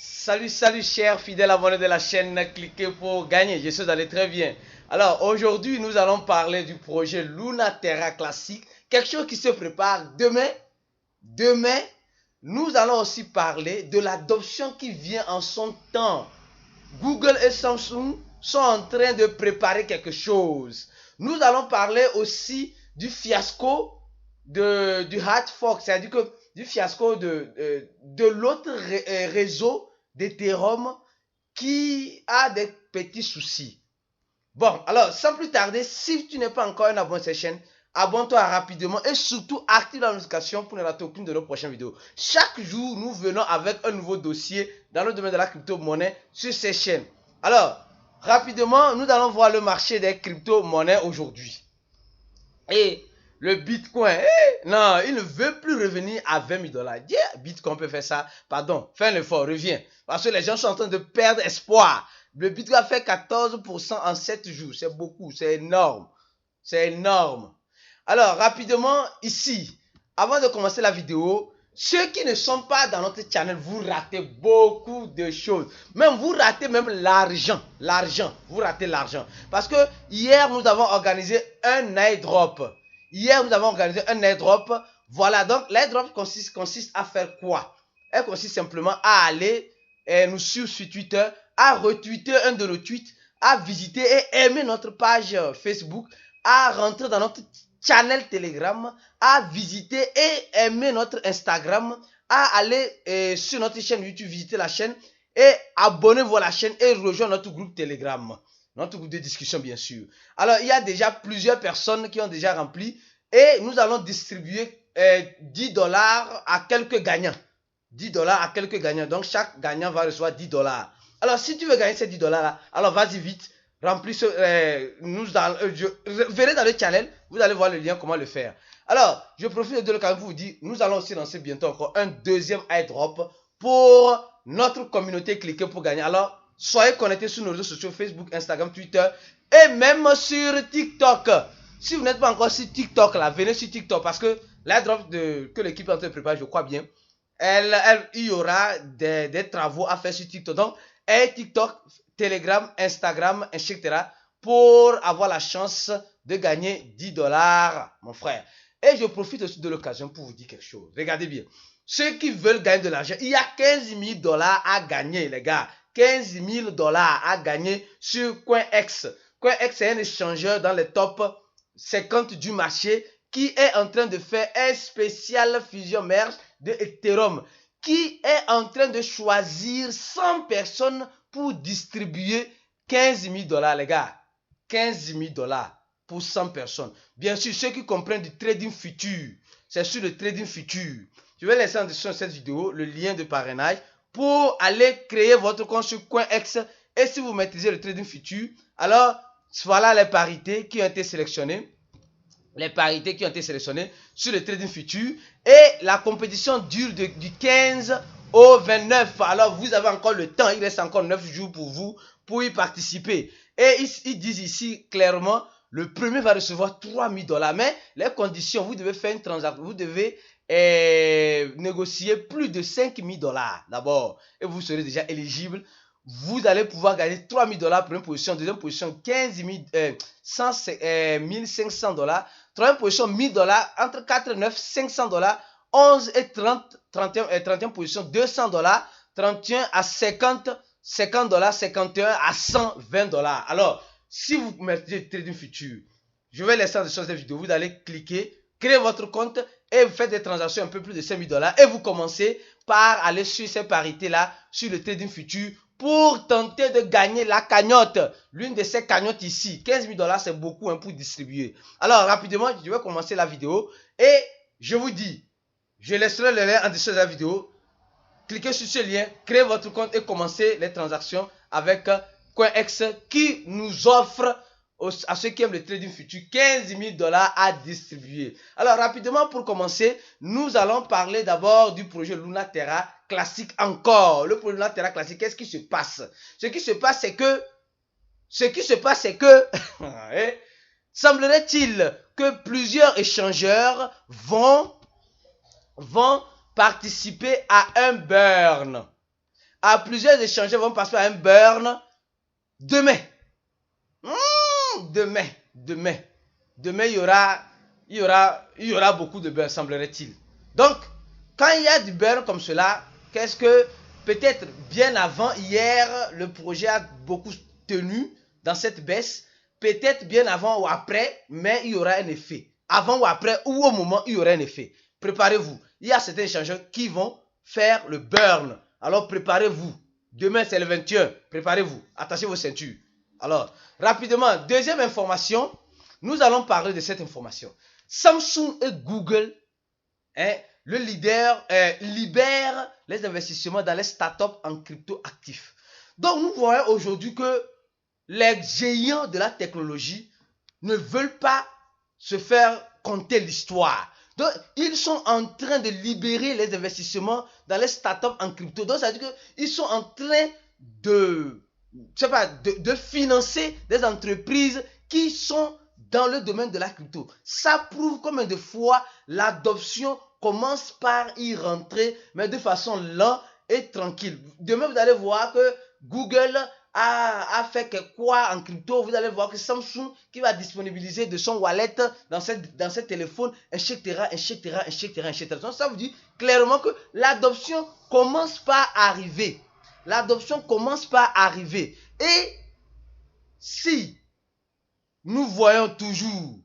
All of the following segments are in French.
Salut chers fidèles abonnés de la chaîne, cliquez pour gagner, je suis allé très bien. Alors aujourd'hui nous allons parler du projet Lunaterra classique, quelque chose qui se prépare demain. Nous allons aussi parler de l'adoption qui vient en son temps. Google et Samsung sont en train de préparer quelque chose. Nous allons parler aussi du fiasco du hard fork, c'est-à-dire que du fiasco de l'autre réseau d'Ethereum qui a des petits soucis. Bon, alors sans plus tarder, si tu n'es pas encore un abonné à cette chaîne, abonne-toi rapidement et surtout active la notification pour ne rater aucune de nos prochaines vidéos. Chaque jour, nous venons avec un nouveau dossier dans le domaine de la crypto-monnaie sur cette chaîne. Alors, rapidement, nous allons voir le marché des crypto-monnaies aujourd'hui. Et le Bitcoin, non, il ne veut plus revenir à 20 000 $. Yeah, Bitcoin peut faire ça. Pardon, fais un effort, reviens. Parce que les gens sont en train de perdre espoir. Le Bitcoin a fait 14% en 7 jours. C'est beaucoup, c'est énorme. C'est énorme. Alors, rapidement, ici, avant de commencer la vidéo, ceux qui ne sont pas dans notre channel, vous ratez beaucoup de choses. Même vous ratez même l'argent. Vous ratez l'argent. Parce que hier, nous avons organisé un airdrop. Voilà, donc l'airdrop consiste à faire quoi? Elle consiste simplement à aller nous suivre sur Twitter, à retweeter un de nos tweets, à visiter et aimer notre page Facebook, à rentrer dans notre channel Telegram, à visiter et aimer notre Instagram, à aller sur notre chaîne YouTube, visiter la chaîne et abonnez-vous à la chaîne et rejoindre notre groupe Telegram. Notre groupe de discussion, bien sûr. Alors, il y a déjà plusieurs personnes qui ont déjà rempli et nous allons distribuer 10 $, à quelques gagnants. 10 $ à quelques gagnants. Donc, chaque gagnant va recevoir 10 $. Alors, si tu veux gagner ces 10 $ là, alors vas-y vite. Remplis venez dans le channel, vous allez voir le lien, comment le faire. Alors, je profite de l'occasion pour vous dire, nous allons aussi lancer bientôt encore un deuxième airdrop pour notre communauté. Cliquez pour gagner. Alors, soyez connectés sur nos réseaux sociaux, Facebook, Instagram, Twitter et même sur TikTok. Si vous n'êtes pas encore sur TikTok, là, venez sur TikTok parce que l'airdrop que l'équipe est en train de préparer, je crois bien, il y aura des travaux à faire sur TikTok. Donc, TikTok, Telegram, Instagram, etc. pour avoir la chance de gagner 10 $, mon frère. Et je profite aussi de l'occasion pour vous dire quelque chose. Regardez bien. Ceux qui veulent gagner de l'argent, il y a 15 000 $ à gagner, les gars. 15 000 $ à gagner sur CoinEx. CoinEx est un échangeur dans les top 50 du marché qui est en train de faire un spécial fusion merge de Ethereum, qui est en train de choisir 100 personnes pour distribuer 15 000 $, les gars. 15 000 $ pour 100 personnes. Bien sûr, ceux qui comprennent du trading futur, c'est sur le trading futur. Je vais laisser en description de cette vidéo le lien de parrainage pour aller créer votre compte sur CoinEx. Et si vous maîtrisez le trading futur, alors voilà les parités qui ont été sélectionnées. Sur le trading futur. Et la compétition dure du 15 au 29. Alors vous avez encore le temps. Il reste encore 9 jours pour vous pour y participer. Et ils disent ici clairement, le premier va recevoir 3 000 $. Mais les conditions, vous devez faire une transaction. Vous devez négocier plus de 5 000 $. D'abord. Et vous serez déjà éligible. Vous allez pouvoir gagner 3 000 $, première position. Deuxième position, 15 500 $. Troisième position, 1 000 $. Entre 4 et 9, 500 $. 11 et 30, 31e position, 200 $. 31 à 50, 50 $. 51 à 120 $. Alors, si vous mettez le trading futur, je vais laisser en description de cette vidéo. Vous allez cliquer, créer votre compte et vous faites des transactions un peu plus de 5 000 $. Et vous commencez par aller sur ces parités-là, sur le trading futur, pour tenter de gagner la cagnotte. L'une de ces cagnottes ici, 15 000 $, c'est beaucoup pour distribuer. Alors, rapidement, je vais commencer la vidéo. Et je vous dis, je laisserai le lien en dessous de la vidéo. Cliquez sur ce lien, créez votre compte et commencez les transactions avec CoinEx qui nous offre à ceux qui aiment le trading futur 15 000 $ à distribuer. Alors rapidement pour commencer, nous allons parler d'abord du projet Lunaterra classique encore. Le projet Lunaterra classique, qu'est-ce qui se passe? Ce qui se passe c'est que semblerait-il que plusieurs échangeurs vont participer à un burn. à plusieurs échangeurs vont passer par un burn demain. Demain, il y aura beaucoup de burn, semblerait-il. Donc, quand il y a du burn comme cela, qu'est-ce que peut-être bien avant hier, le projet a beaucoup tenu dans cette baisse. Peut-être bien avant ou après, mais il y aura un effet. Avant ou après, ou au moment, il y aura un effet. Préparez-vous. Il y a certains échangeurs qui vont faire le burn. Alors préparez-vous. Demain, c'est le 21. Préparez-vous. Attachez vos ceintures. Alors, rapidement, deuxième information. Nous allons parler de cette information. Samsung et Google, le leader, libèrent les investissements dans les startups en crypto actifs. Donc, nous voyons aujourd'hui que les géants de la technologie ne veulent pas se faire conter l'histoire. Donc, ils sont en train de libérer les investissements dans les startups en crypto. Donc, ça veut dire qu'ils sont en train de financer des entreprises qui sont dans le domaine de la crypto. Ça prouve combien de fois l'adoption commence par y rentrer, mais de façon lente et tranquille. Demain, vous allez voir que Google a fait quoi en crypto. Vous allez voir que Samsung qui va disponibiliser de son wallet dans ses téléphones, etc. Donc ça vous dit clairement que l'adoption commence par arriver. L'adoption commence par arriver. Et si nous voyons toujours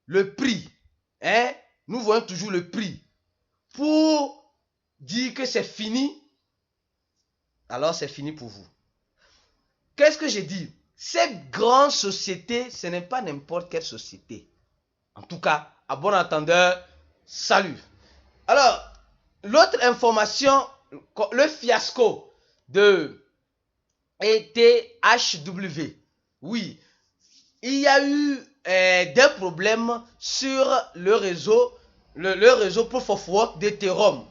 le prix, nous voyons toujours le prix pour dire que c'est fini, alors c'est fini pour vous. Qu'est-ce que j'ai dit? Ces grandes sociétés, ce n'est pas n'importe quelle société. En tout cas, à bon entendeur, salut. Alors, l'autre information, le fiasco de ETHW. Oui, il y a eu des problèmes sur le réseau, le réseau Proof of Work d'Ethereum.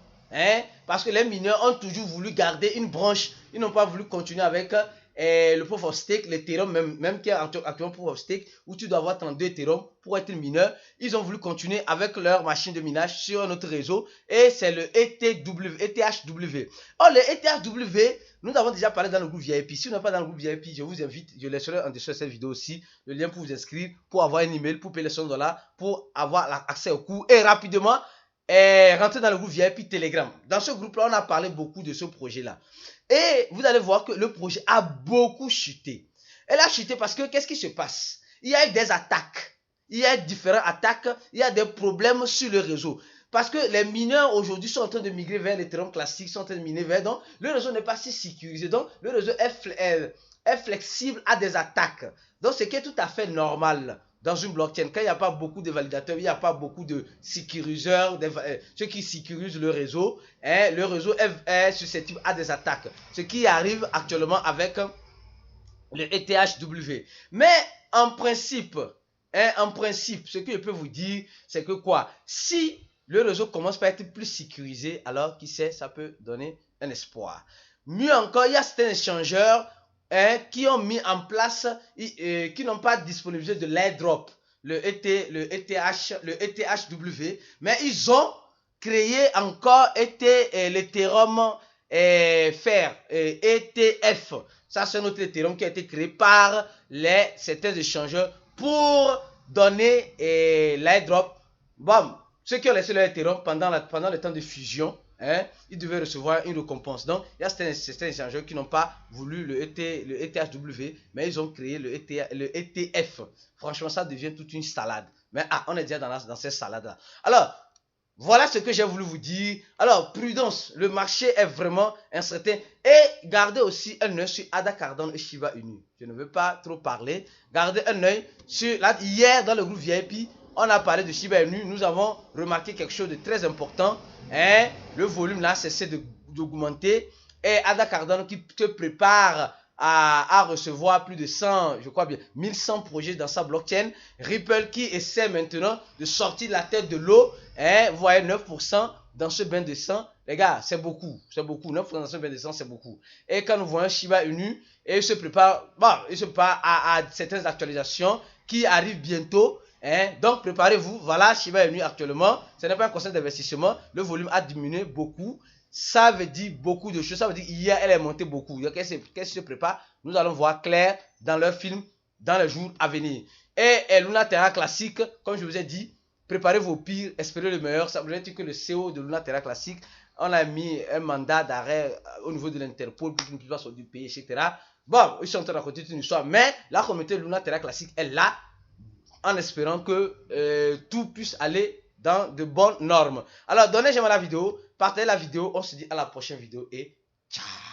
Parce que les mineurs ont toujours voulu garder une branche. Ils n'ont pas voulu continuer avec le Proof of Stake, l'Ethereum, même qui est actuellement Proof of Stake, où tu dois avoir 32 Ethereum pour être mineur. Ils ont voulu continuer avec leur machine de minage sur un autre réseau. Et c'est le ETHW. Or, le ETHW, nous avons déjà parlé dans le groupe VIP. Si vous n'êtes pas dans le groupe VIP, je vous invite, je laisserai en dessous de cette vidéo aussi le lien pour vous inscrire, pour avoir un email, pour payer les $100, pour avoir accès au cours et rapidement rentrer dans le groupe VIP Telegram. Dans ce groupe-là, on a parlé beaucoup de ce projet-là. Et vous allez voir que le projet a beaucoup chuté. Elle a chuté parce que qu'est-ce qui se passe? Il y a eu des attaques. Il y a différentes attaques. Il y a des problèmes sur le réseau. Parce que les mineurs aujourd'hui sont en train de migrer vers l'Ethereum classique, sont en train de miner vers. Donc, le réseau n'est pas si sécurisé. Donc, le réseau est flexible à des attaques. Donc, ce qui est tout à fait normal dans une blockchain. Quand il n'y a pas beaucoup de validateurs, il n'y a pas beaucoup de sécuriseurs, ceux qui sécurisent le réseau est susceptible à des attaques. Ce qui arrive actuellement avec le ETHW. Mais en principe, ce que je peux vous dire, c'est que quoi? Si le réseau commence par être plus sécurisé, alors qui sait, ça peut donner un espoir. Mieux encore, il y a certains échangeurs qui ont mis en place, qui n'ont pas disponibilisé de l'airdrop, le ETHW, mais ils ont créé encore l'Ethereum Fair, ETF. Ça, c'est notre Ethereum qui a été créé par certains échangeurs pour donner l'airdrop. Bon, ceux qui ont laissé leur Ethereum pendant le temps de fusion, ils devaient recevoir une récompense. Donc, il y a certains échangeurs qui n'ont pas voulu le ETHW, mais ils ont créé le ETF. Franchement, ça devient toute une salade. Mais on est déjà dans cette salade-là. Alors, voilà ce que j'ai voulu vous dire. Alors, prudence, le marché est vraiment incertain. Et gardez aussi un œil sur ADA Cardano et Shiba Inu. Je ne veux pas trop parler. Gardez un œil sur... Hier, dans le groupe VIP, on a parlé de Shiba Inu. Nous avons remarqué quelque chose de très important. Le volume là cessé d'augmenter. Et ADA Cardano qui te prépare à recevoir plus de 100, je crois bien, 1100 projets dans sa blockchain. Ripple qui essaie maintenant de sortir la tête de l'eau. Vous voyez 9% dans ce bain de sang. Les gars, c'est beaucoup. C'est beaucoup. 9% dans ce bain de sang, c'est beaucoup. Et quand nous voyons Shiba Inu, et il se prépare à certaines actualisations qui arrivent bientôt. Donc préparez-vous. Voilà Shiba Inu actuellement. Ce n'est pas un conseil d'investissement. Le volume a diminué beaucoup. ça veut dire beaucoup de choses. Ça veut dire hier, elle est montée beaucoup. Qu'elle se prépare. Nous allons voir clair dans leur film dans les jours à venir. Et Luna Terra Classique, comme je vous ai dit, préparez vos pires, espérez le meilleur. Ça veut dire que le CEO de Luna Terra Classique, on a mis un mandat d'arrêt au niveau de l'Interpol pour qu'il ne puisse pas sortir du pays, etc. Bon, ils sont en train de raconter une histoire, mais la communauté Luna Terra Classique est là en espérant que tout puisse aller dans de bonnes normes. Alors, donnez j'aime à la vidéo, partagez la vidéo, on se dit à la prochaine vidéo et ciao.